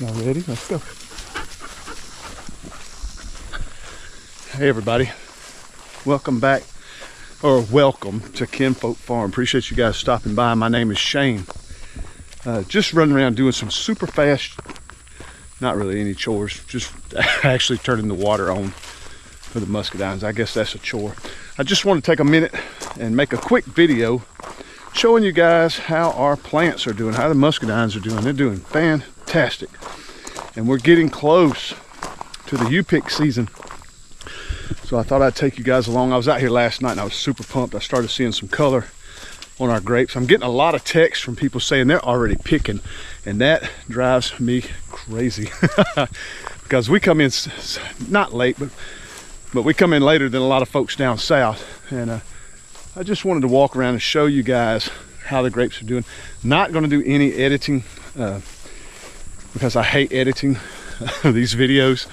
Y'all ready? Let's go. Hey everybody, welcome back, or welcome to Kinfolk Farm. Appreciate you guys stopping by. My name is Shane. Just running around doing some super fast, not really any chores, just actually turning the water on for the muscadines. I guess that's a chore. I just want to take a minute and make a quick video showing you guys how our plants are doing, how the muscadines are doing. They're doing fantastic. And we're getting close to the U-pick season. So I thought I'd take you guys along. I was out here last night and I was super pumped. I started seeing some color on our grapes. I'm getting a lot of texts from people saying they're already picking, and that drives me crazy. Because we come in, not late, but we come in later than a lot of folks down south. And I just wanted to walk around and show you guys how the grapes are doing. Not going to do any editing because I hate editing these videos,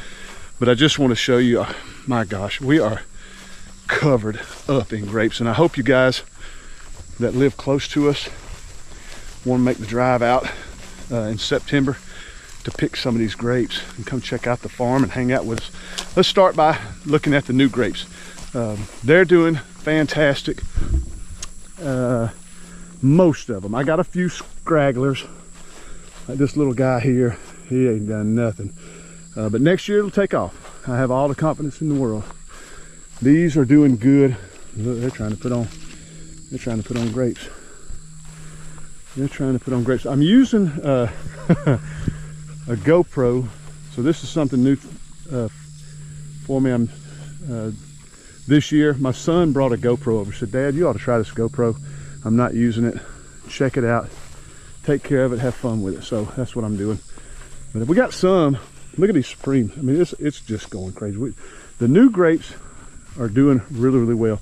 but I just want to show you, my gosh, we are covered up in grapes. And I hope you guys that live close to us want to make the drive out in September to pick some of these grapes and come check out the farm and hang out with us. Let's start by looking at the new grapes. They're doing fantastic. Most of them. I got a few stragglers, like this little guy here. He ain't done nothing, but next year it'll take off. I have all the confidence in the world. These are doing good. Look, they're trying to put on grapes. They're trying to put on grapes. I'm using a GoPro, so this is something new for me. This year, my son brought a GoPro over. He said, "Dad, you ought to try this GoPro. I'm not using it. Check it out. Take care of it. Have fun with it." So that's what I'm doing. But if we got some, look at these Supreme. I mean, it's just going crazy. The new grapes are doing really, really well.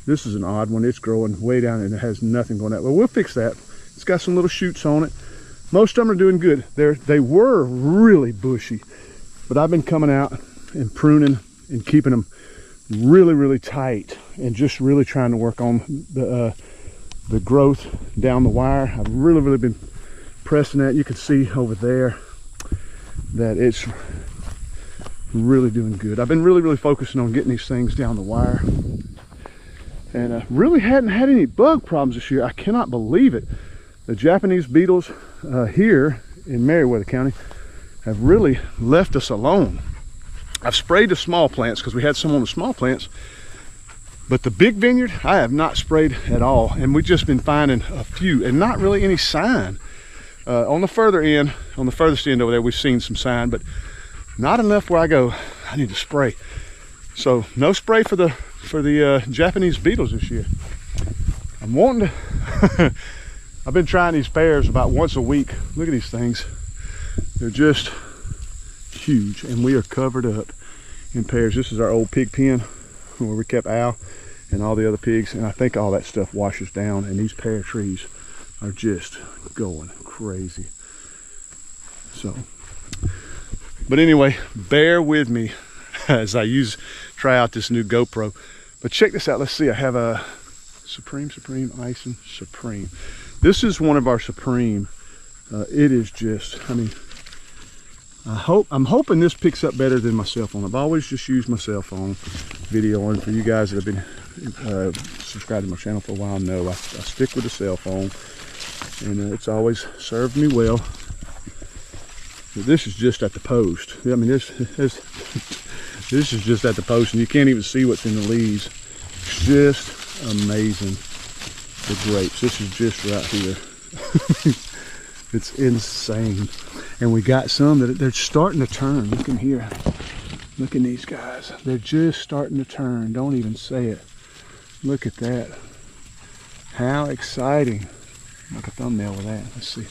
This is an odd one. It's growing way down and it has nothing going out. Well, we'll fix that. It's got some little shoots on it. Most of them are doing good. They were really bushy, but I've been coming out and pruning and keeping them really, really tight and just really trying to work on the growth down the wire. I've really been pressing that. You can see over there that it's really doing good. I've been really focusing on getting these things down the wire, and really hadn't had any bug problems this year. I cannot believe it. The Japanese beetles here in Meriwether County have really left us alone. I've sprayed the small plants because we had some on the small plants, but the big vineyard I have not sprayed at all, and we've just been finding a few and not really any sign. On the further end, on the furthest end over there, we've seen some sign, but not enough where I go, I need to spray. So no spray for the Japanese beetles this year. I'm wanting to I've been trying these pears about once a week. Look at these things. They're just huge, and we are covered up in pears. This is our old pig pen where we kept Al and all the other pigs, and I think all that stuff washes down, and these pear trees are just going crazy. So, but anyway, bear with me as I try out this new GoPro. But check this out. Let's see. I have a Supreme Icing Supreme. This is one of our Supreme. It is just, I mean, I'm hoping this picks up better than my cell phone. I've always just used my cell phone videoing. For you guys that have been subscribed to my channel for a while, know I stick with the cell phone, and it's always served me well. But this is just at the post. I mean, this is just at the post, and you can't even see what's in the leaves. It's just amazing. The grapes. This is just right here. It's insane. And we got some that they're starting to turn. Look in here. Look in these guys. They're just starting to turn. Don't even say it. Look at that. How exciting. Make a thumbnail with that. Let's see.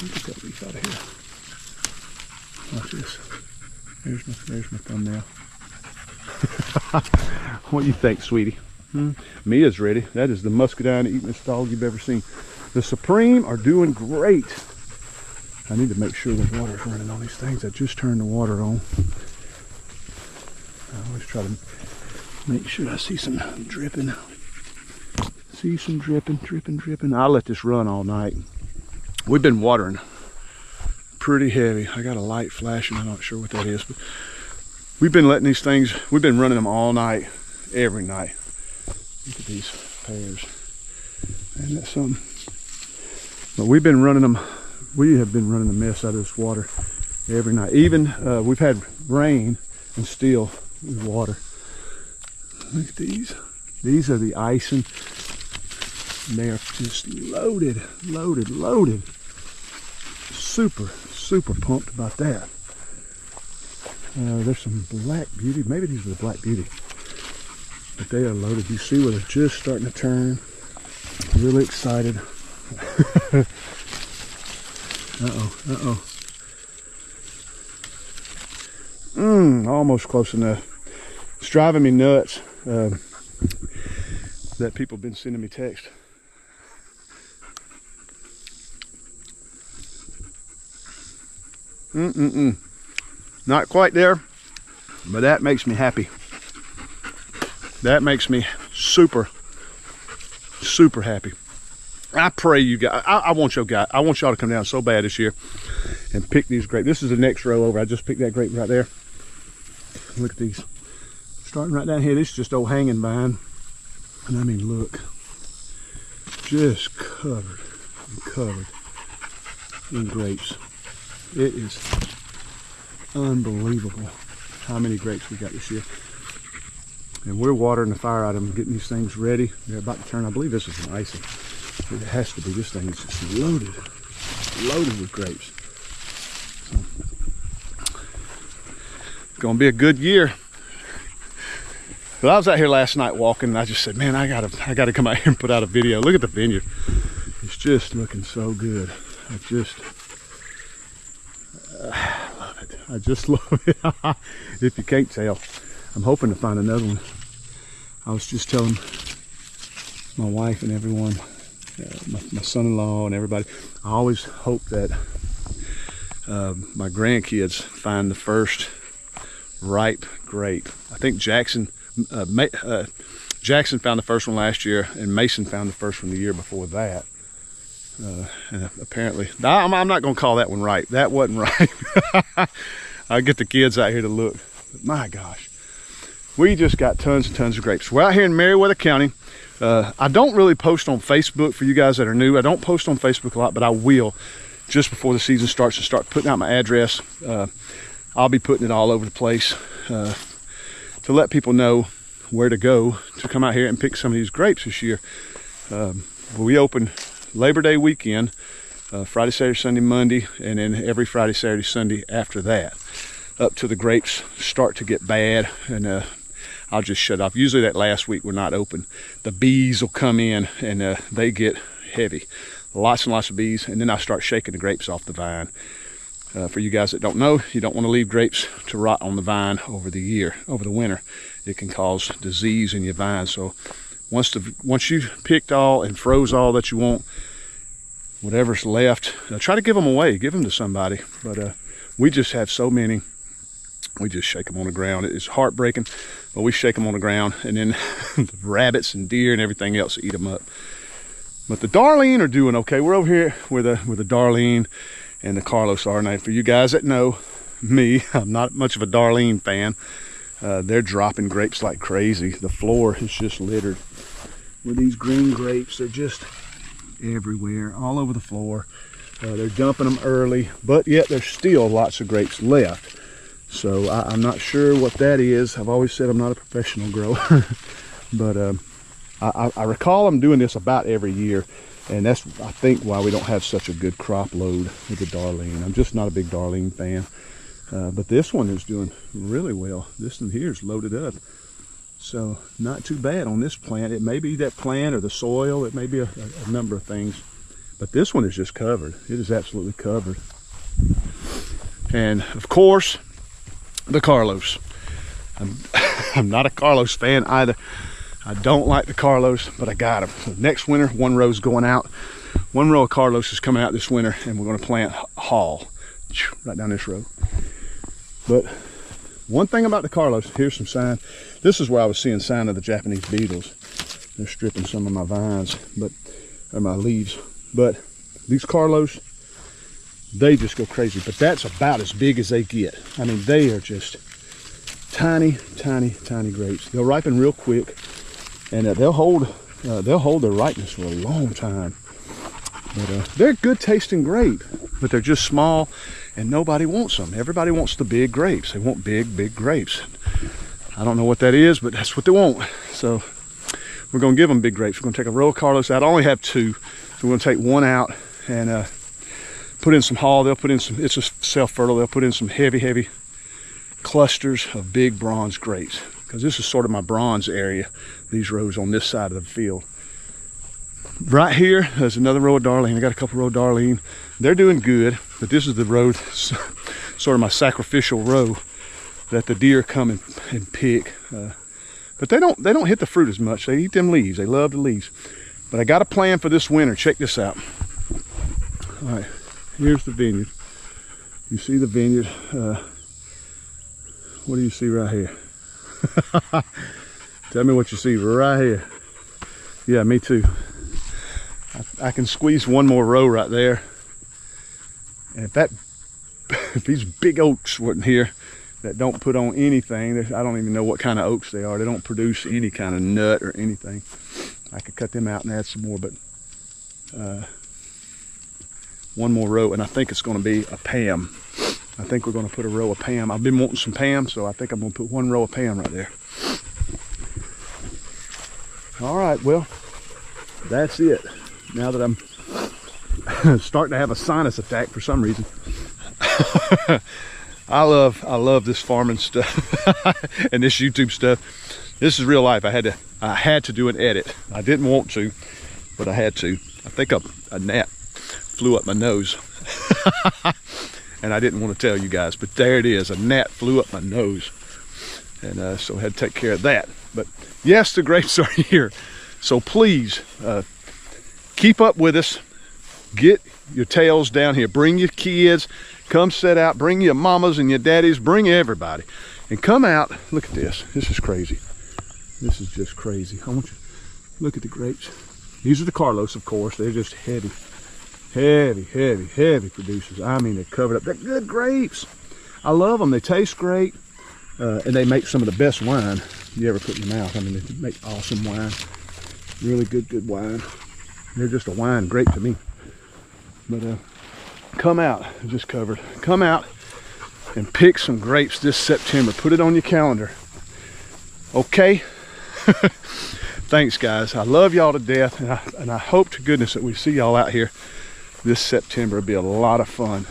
Get that leaf out of here. Watch this. There's my thumbnail. What do you think, sweetie? Mia's ready. That is the muscadine eatingest dog you've ever seen. The Supreme are doing great. I need to make sure the water's running on these things. I just turned the water on. I always try to make sure I see some dripping. See some dripping. I'll let this run all night. We've been watering pretty heavy. I got a light flashing. I'm not sure what that is, but we've been letting these things, we've been running them all night, every night. Look at these pairs. And that's something. But we've been running them, we have been running the mess out of this water every night. Even we've had rain and still water. Look at these. These are the icing. They are just loaded, loaded, loaded. Super, super pumped about that. There's some black beauty. Maybe these are the black beauty. But they are loaded. You see where they're just starting to turn. Really excited. Uh-oh. Almost close enough. It's driving me nuts that people have been sending me text. Not quite there, but that makes me happy. That makes me super, super happy. I pray you guys, I want y'all to come down so bad this year and pick these grapes. This is the next row over. I just picked that grape right there. Look at these. Starting right down here, this is just old hanging vine. And I mean, look, just covered in grapes. It is unbelievable how many grapes we got this year. And we're watering the fire out of them, getting these things ready. They're about to turn. I believe this is an icing. It has to be. This thing is just loaded with grapes. So, it's gonna be a good year. But I was out here last night walking, and I just said, man, I gotta come out here and put out a video. Look at the vineyard. It's just looking so good. I love it. I just love it. If you can't tell, I'm hoping to find another one. I was just telling my wife and everyone, my son-in-law and everybody, I always hope that my grandkids find the first ripe grape. I think Jackson found the first one last year, and Mason found the first one the year before that. And apparently, I'm not going to call that one right. That wasn't right. I'll get the kids out here to look. But my gosh, we just got tons and tons of grapes. We're out here in Meriwether County. I don't really post on Facebook for you guys that are new. I don't post on Facebook a lot, but I will just before the season starts and start putting out my address. I'll be putting it all over the place to let people know where to go to come out here and pick some of these grapes this year. We open Labor Day weekend, Friday, Saturday, Sunday, Monday, and then every Friday, Saturday, Sunday after that, up to the grapes start to get bad, and I'll just shut off. Usually that last week we're not open. The bees will come in and they get heavy. Lots and lots of bees, and then I start shaking the grapes off the vine. For you guys that don't know, you don't want to leave grapes to rot on the vine over the winter. It can cause disease in your vine. So once you've picked all and froze all that you want, whatever's left, try to give them away, give them to somebody. But we just have so many. We just shake them on the ground. It's heartbreaking, but we shake them on the ground, and then the rabbits and deer and everything else eat them up. But the Darlene are doing okay. We're over here where the Darlene and the Carlos are. Now, for you guys that know me, I'm not much of a Darlene fan. They're dropping grapes like crazy. The floor is just littered with these green grapes. They're just everywhere, all over the floor. They're dumping them early, but yet there's still lots of grapes left. So I'm not sure what that is. I've always said I'm not a professional grower, but I recall I'm doing this about every year, and that's, I think, why we don't have such a good crop load with the Darlene. I'm just not a big Darlene fan, but this one is doing really well. This one here is loaded up, so not too bad on this plant. It may be that plant or the soil. It may be a number of things, but this one is just covered. It is absolutely covered. And of course, the Carlos. I'm not a Carlos fan either. I don't like the Carlos, but I got them. So next winter, one row's going out. One row of Carlos is coming out this winter, and we're going to plant Hall right down this row. But one thing about the Carlos, here's some sign. This is where I was seeing sign of the Japanese beetles. They're stripping some of my vines, or my leaves. But these Carlos, they just go crazy. But that's about as big as they get. I mean, they are just tiny, tiny, tiny grapes. They'll ripen real quick, and they'll hold their ripeness for a long time. But they're good tasting grape, but they're just small, and nobody wants them. Everybody wants the big grapes. They want big, big grapes. I don't know what that is, but that's what they want. So we're gonna give them big grapes. We're gonna take a row of Carlos out. I only have 2, so we're gonna take 1 out and put in some hull. They'll put in some, it's a self-fertile, they'll put in some heavy, heavy clusters of big bronze grapes, because this is sort of my bronze area, these rows on this side of the field. Right here, there's another row of Darlene. I got a couple row of Darlene. They're doing good, but this is the row, sort of my sacrificial row, that the deer come and pick. But they don't hit the fruit as much. They eat them leaves. They love the leaves. But I got a plan for this winter. Check this out. All right, here's the vineyard. You see the vineyard. What do you see right here? Tell me what you see right here. Yeah, me too. I can squeeze one more row right there. And if these big oaks weren't here that don't put on anything, I don't even know what kind of oaks they are. They don't produce any kind of nut or anything. I could cut them out and add some more, but one more row, and I think it's going to be a Pam. I think we're going to put a row of Pam. I've been wanting some Pam, so I think I'm going to put 1 row of Pam right there. All right, well, that's it. Now that I'm starting to have a sinus attack for some reason. I love this farming stuff and this YouTube stuff. This is real life. I had to do an edit. I didn't want to, but I had to. I think a gnat flew up my nose. And I didn't want to tell you guys, but there it is. A gnat flew up my nose. And so I had to take care of that. But yes, the grapes are here. So please, keep up with us. Get your tails down here. Bring your kids. Come set out. Bring your mamas and your daddies. Bring everybody. And come out. Look at this. This is crazy. This is just crazy. I want you to look at the grapes. These are the Carlos, of course. They're just heavy. Heavy, heavy, heavy producers. I mean, they're covered up. They're good grapes. I love them. They taste great. And they make some of the best wine you ever put in your mouth. I mean, they make awesome wine. Really good wine. They're just a wine grape to me. But come out, just covered. Come out and pick some grapes this September. Put it on your calendar. Okay? Thanks, guys. I love y'all to death, and I hope to goodness that we see y'all out here this September. It'll be a lot of fun.